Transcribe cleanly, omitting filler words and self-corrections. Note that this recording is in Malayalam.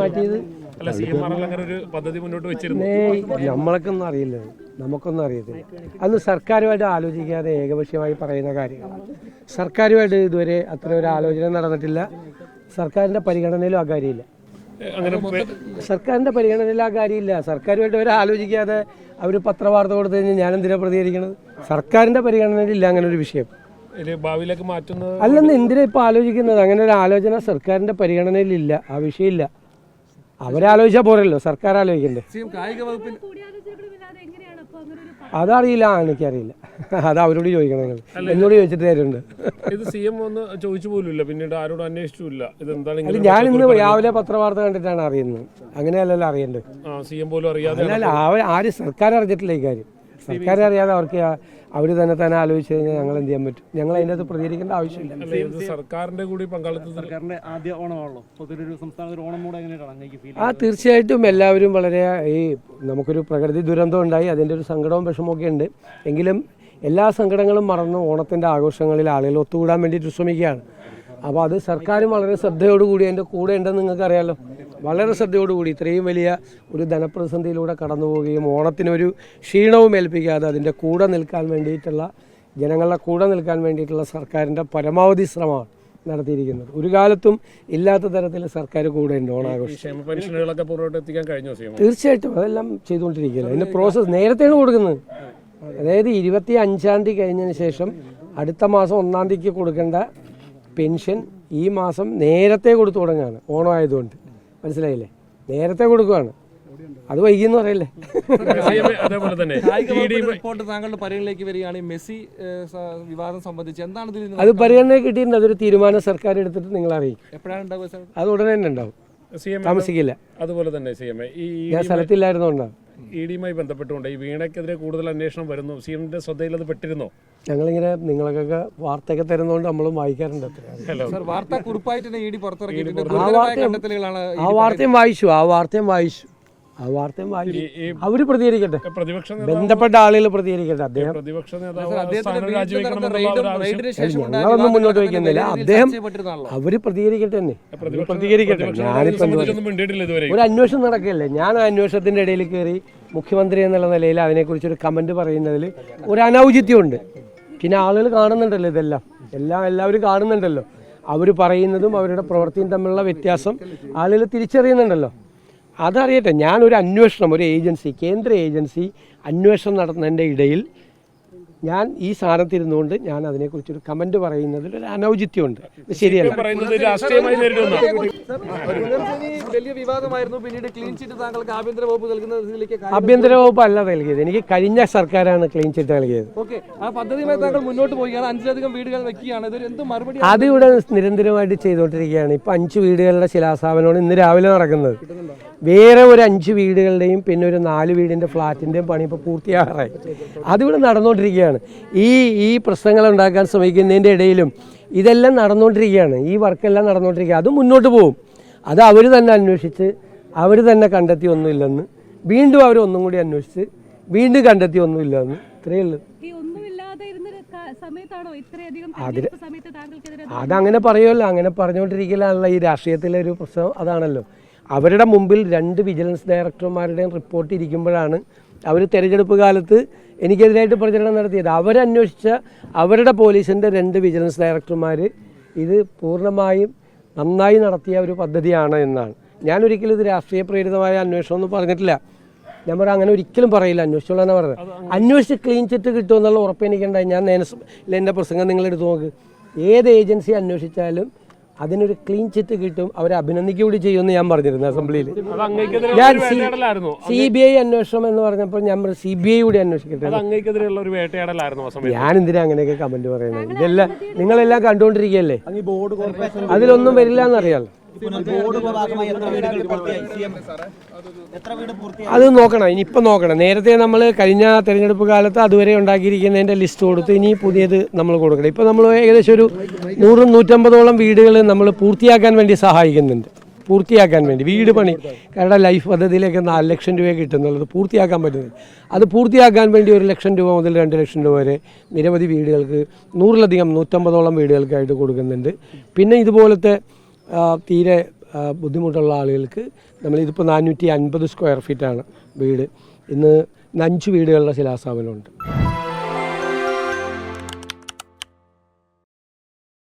മാറ്റിയത് നമ്മളൊക്കൊന്നും അറിയില്ല, നമുക്കൊന്നും അറിയത്തില്ല. അന്ന് സർക്കാരുമായിട്ട് ആലോചിക്കാതെ ഏകപക്ഷീയമായി പറയുന്ന കാര്യങ്ങളാണ്. സർക്കാരുമായിട്ട് ഇതുവരെ അത്ര ഒരു ആലോചന നടന്നിട്ടില്ല. സർക്കാരിൻ്റെ പരിഗണനയിലും ആ കാര്യമില്ല. സർക്കാരിൻ്റെ പരിഗണനയിലും ആ കാര്യമില്ല. സർക്കാരുമായിട്ട് അവർ ആലോചിക്കാതെ അവർ പത്രവാർത്ത കൊടുത്തു കഴിഞ്ഞാൽ ഞാനെന്തിനാ പ്രതികരിക്കുന്നത്? സർക്കാരിൻ്റെ പരിഗണനയിലില്ല അങ്ങനെ ഒരു വിഷയം. ഭാവിയിലേക്ക് മാറ്റുന്നത് അല്ലെന്ന് എന്തിനാ ഇപ്പോൾ ആലോചിക്കുന്നത്? അങ്ങനെ ഒരു ആലോചന സർക്കാരിൻ്റെ പരിഗണനയിലില്ല, ആ വിഷയമില്ല. അവരാലോചിച്ചാൽ പോരല്ലോ, സർക്കാർ ആലോചിക്കണ്ടേ? അതറിയില്ല, എനിക്കറിയില്ല. അത് അവരോട് ചോദിക്കണം. നിങ്ങൾ എന്നോട് ചോദിച്ചിട്ട് കാര്യമുണ്ട്. ഇത് CM ഒന്ന് ചോദിച്ചു പോലുമില്ല, പിന്നീട് ആരോടും അന്വേഷിച്ചില്ല. ഇത് ഞാൻ ഇന്ന് രാവിലെ പത്രവാർത്ത കണ്ടിട്ടാണ് അറിയുന്നത്. അങ്ങനെയല്ലല്ലോ അറിയേണ്ടത്. CM പോലും അറിയാതെ അല്ല, ആര് സർക്കാർ അറിഞ്ഞിട്ടില്ല ഈ കാര്യം. സർക്കാർ അറിയാതെ അവർക്ക് അവർ തന്നെ ആലോചിച്ച് കഴിഞ്ഞാൽ ഞങ്ങൾ എന്ത് ചെയ്യാൻ പറ്റും? ഞങ്ങൾ അതിൻ്റെ അകത്ത് പ്രതികരിക്കേണ്ട ആവശ്യമില്ല. സർക്കാരിന്റെ കൂടി പങ്കാളിത്തം. സർക്കാരിന്റെ ആദ്യ ഓണമാണല്ലോ, സംസ്ഥാനത്ത് ഓണം മൂഡ് എങ്ങനെയാണ്? തീർച്ചയായിട്ടും എല്ലാവരും വളരെ നമുക്കൊരു പ്രകൃതി ദുരന്തം ഉണ്ടായി, അതിൻ്റെ ഒരു സങ്കടവും വിഷമമൊക്കെ ഉണ്ട്. എങ്കിലും എല്ലാ സങ്കടങ്ങളും മറന്ന് ഓണത്തിൻ്റെ ആഘോഷങ്ങളിൽ ആളുകൾ ഒത്തുകൂടാൻ വേണ്ടിയിട്ട് ശ്രമിക്കുകയാണ്. അപ്പോൾ അത് സർക്കാരും വളരെ ശ്രദ്ധയോടുകൂടി അതിൻ്റെ കൂടെ ഉണ്ടെന്ന് നിങ്ങൾക്കറിയാമല്ലോ. വളരെ ശ്രദ്ധയോടുകൂടി ഇത്രയും വലിയ ഒരു ധനപ്രതിസന്ധിയിലൂടെ കടന്നു പോവുകയും ഓണത്തിനൊരു ക്ഷീണവും ഏൽപ്പിക്കാതെ അതിൻ്റെ കൂടെ നിൽക്കാൻ വേണ്ടിയിട്ടുള്ള, ജനങ്ങളുടെ കൂടെ നിൽക്കാൻ വേണ്ടിയിട്ടുള്ള സർക്കാരിൻ്റെ പരമാവധി ശ്രമമാണ് നടത്തിയിരിക്കുന്നത്. ഒരു കാലത്തും ഇല്ലാത്ത തരത്തിൽ സർക്കാർ കൂടെ ഉണ്ട് ഓണാഘോഷം. തീർച്ചയായിട്ടും അതെല്ലാം ചെയ്തുകൊണ്ടിരിക്കുകയല്ല. അതിൻ്റെ പ്രോസസ്സ് നേരത്തെയാണ് കൊടുക്കുന്നത്. അതായത് 25-ാം തീയതി കഴിഞ്ഞതിന് ശേഷം അടുത്ത മാസം 1-ാം തീയതിക്ക് കൊടുക്കേണ്ട പെൻഷൻ ഈ മാസം നേരത്തെ കൊടുത്തു തുടങ്ങുകയാണ്. ഓണം ആയതുകൊണ്ട് മനസ്സിലായില്ലേ? നേരത്തെ കൊടുക്കുകയാണ്. അത് വൈകിയെന്ന് പറയല്ലേ? അതേപോലെ തന്നെ റിപ്പോർട്ട് താങ്കളുടെ പരിഗണനയിലേക്ക് വരികയാണെങ്കിൽ മെസ്സി വിവാദം സംബന്ധിച്ച് എന്താണ് അത് പരിഗണന കിട്ടിയിട്ടുണ്ട്. അതൊരു തീരുമാനം സർക്കാർ എടുത്തിട്ട് നിങ്ങൾ അറിയിക്കും. എപ്പോഴാണ് ഉണ്ടാവുക? അത് ഉടനെ തന്നെ ഉണ്ടാവും, താമസിക്കില്ല. അതുപോലെ തന്നെ ഞാൻ സ്ഥലത്തില്ലായിരുന്നോണ്ടാണ്. ഇഡിയുമായി ബന്ധപ്പെട്ടുകൊണ്ട് ഈ വീണയ്ക്കെതിരെ കൂടുതൽ അന്വേഷണം വരുന്നു. CMന്റെ ശ്രദ്ധയിൽ അത് പെട്ടിരുന്നോ? ഞങ്ങളിങ്ങനെ നിങ്ങൾക്കൊക്കെ വാർത്തയൊക്കെ തരുന്നതുകൊണ്ട് നമ്മളും വായിക്കാറുണ്ട്. ആ വാർത്തയും വായിച്ചു. അവര് പ്രതികരിക്കട്ടെ, ബന്ധപ്പെട്ട ആളുകൾ പ്രതികരിക്കട്ടെ. ഞങ്ങളൊന്നും മുന്നോട്ട് വയ്ക്കുന്നില്ല. അവര് പ്രതികരിക്കട്ടെ തന്നെ, പ്രതികരിക്കട്ടെ. ഒരു അന്വേഷണം നടക്കുകയല്ലേ. ഞാൻ ആ അന്വേഷണത്തിന്റെ ഇടയിൽ കയറി മുഖ്യമന്ത്രി എന്നുള്ള നിലയിൽ അതിനെക്കുറിച്ചൊരു കമന്റ് പറയുന്നതിൽ ഒരു അനൗചിത്യമുണ്ട്. പിന്നെ ആളുകൾ കാണുന്നുണ്ടല്ലോ, എല്ലാവരും കാണുന്നുണ്ടല്ലോ. അവർ പറയുന്നതും അവരുടെ പ്രവൃത്തിയും തമ്മിലുള്ള വ്യത്യാസം ആളുകൾ തിരിച്ചറിയുന്നുണ്ടല്ലോ. അതറിയട്ടെ. ഞാനൊരു അന്വേഷണം, ഒരു ഏജൻസി, കേന്ദ്ര ഏജൻസി അന്വേഷണം നടത്തുന്നതിൻ്റെ ഇടയിൽ ഞാൻ ഈ സ്ഥാനത്തിരുന്നുകൊണ്ട് ഞാൻ അതിനെക്കുറിച്ചൊരു കമൻറ്റ് പറയുന്നതിൽ ഒരു അനൗചിത്യമുണ്ട്. ശരിയല്ല. ആഭ്യന്തര വകുപ്പ് അല്ല നൽകിയത്, എനിക്ക് കഴിഞ്ഞ സർക്കാരാണ് ക്ലീൻ ചിറ്റ് നൽകിയത്. അതിവിടെ നിരന്തരമായിട്ട് ചെയ്തുകൊണ്ടിരിക്കുകയാണ്. ഇപ്പം 5 വീടുകളുടെ ശിലാസ്ഥാപനമാണ് ഇന്ന് രാവിലെ നടക്കുന്നത്. വേറെ ഒരു 5 വീടുകളുടെയും പിന്നെ ഒരു 4 വീടിൻ്റെ ഫ്ലാറ്റിൻ്റെയും പണി ഇപ്പോൾ പൂർത്തിയാകാറായി. അതിവിടെ നടന്നുകൊണ്ടിരിക്കുകയാണ്. ഈ പ്രശ്നങ്ങൾ ഉണ്ടാക്കാൻ ശ്രമിക്കുന്നതിൻ്റെ ഇടയിലും ഇതെല്ലാം നടന്നുകൊണ്ടിരിക്കുകയാണ്. ഈ വർക്കെല്ലാം നടന്നുകൊണ്ടിരിക്കുക. അത് മുന്നോട്ട് പോകും. അത് അവർ തന്നെ അന്വേഷിച്ച് അവർ തന്നെ കണ്ടെത്തി ഒന്നുമില്ലെന്ന്, വീണ്ടും അവരൊന്നും കൂടി അന്വേഷിച്ച് വീണ്ടും കണ്ടെത്തി ഒന്നുമില്ലെന്ന്. ഇത്രയേ ഉള്ളൂ. അതങ്ങനെ പറയുമല്ലോ. അങ്ങനെ പറഞ്ഞുകൊണ്ടിരിക്കലാണല്ലോ ഈ രാഷ്ട്രീയത്തിലെ ഒരു പ്രശ്നം. അതാണല്ലോ അവരുടെ മുമ്പിൽ 2 വിജിലൻസ് ഡയറക്ടർമാരുടെയും റിപ്പോർട്ട് ഇരിക്കുമ്പോഴാണ് അവർ തെരഞ്ഞെടുപ്പ് കാലത്ത് എനിക്കെതിരായിട്ട് പ്രചരണം നടത്തിയത്. അവരന്വേഷിച്ച അവരുടെ പോലീസിൻ്റെ 2 വിജിലൻസ് ഡയറക്ടർമാർ ഇത് പൂർണ്ണമായും നന്നായി നടത്തിയ ഒരു പദ്ധതിയാണ് എന്നാണ്. ഞാനൊരിക്കലും ഇത് രാഷ്ട്രീയ പ്രേരിതമായ അന്വേഷണമൊന്നും പറഞ്ഞിട്ടില്ല. ഞാൻ പറയാം അങ്ങനെ ഒരിക്കലും പറയില്ല. അന്വേഷിച്ചോളാണ് പറഞ്ഞത്. അന്വേഷിച്ച് ക്ലീൻ ചിറ്റ് കിട്ടുമെന്നുള്ള ഉറപ്പ് എനിക്കുണ്ടായി. ഞാൻ എൻ്റെ പ്രസംഗം നിങ്ങളെടുത്ത് നോക്ക്. ഏത് ഏജൻസി അന്വേഷിച്ചാലും അതിനൊരു ക്ലീൻ ചിറ്റ് കിട്ടും, അവരെ അഭിനന്ദിക്കൂടി ചെയ്യുമെന്ന് ഞാൻ പറഞ്ഞിരുന്നു അസംബ്ലിയിൽ. ഞാൻ CBI അന്വേഷണം എന്ന് പറഞ്ഞപ്പോൾ ഞാൻ CBI കൂടി അന്വേഷിക്കട്ടെ. ഞാൻ എന്തിനാ അങ്ങനെയൊക്കെ കമന്റ് പറയുന്നത്? ഇതെല്ലാം നിങ്ങളെല്ലാം കണ്ടുകൊണ്ടിരിക്കുകയല്ലേ. അതിലൊന്നും വരില്ല എന്നറിയാലോ. അത് നോക്കണം, ഇനിയിപ്പം നോക്കണം. നേരത്തെ നമ്മൾ കഴിഞ്ഞ തെരഞ്ഞെടുപ്പ് കാലത്ത് അതുവരെ ഉണ്ടാക്കിയിരിക്കുന്നതിൻ്റെ ലിസ്റ്റ് കൊടുത്ത് ഇനി പുതിയത് നമ്മൾ കൊടുക്കണം. ഇപ്പം നമ്മൾ ഏകദേശം ഒരു 100-150ഓളം വീടുകൾ നമ്മൾ പൂർത്തിയാക്കാൻ വേണ്ടി സഹായിക്കുന്നുണ്ട്. പൂർത്തിയാക്കാൻ വേണ്ടി വീട് പണി കാരണം ലൈഫ് പദ്ധതിയിലേക്ക് 4 ലക്ഷം രൂപ കിട്ടുന്നുള്ളത് പൂർത്തിയാക്കാൻ പറ്റുന്നത്. അത് പൂർത്തിയാക്കാൻ വേണ്ടി 1 ലക്ഷം രൂപ മുതൽ 2 ലക്ഷം രൂപ വരെ നിരവധി വീടുകൾക്ക് 100-ലധികം 150ഓളം വീടുകൾക്കായിട്ട് കൊടുക്കുന്നുണ്ട്. പിന്നെ ഇതുപോലത്തെ തീരെ ബുദ്ധിമുട്ടുള്ള ആളുകൾക്ക് നമ്മളിതിപ്പോൾ 450 സ്ക്വയർ ഫീറ്റാണ് വീട്. ഇന്ന് 5 വീടുകളുടെ ശിലാസ്ഥാപനമുണ്ട്.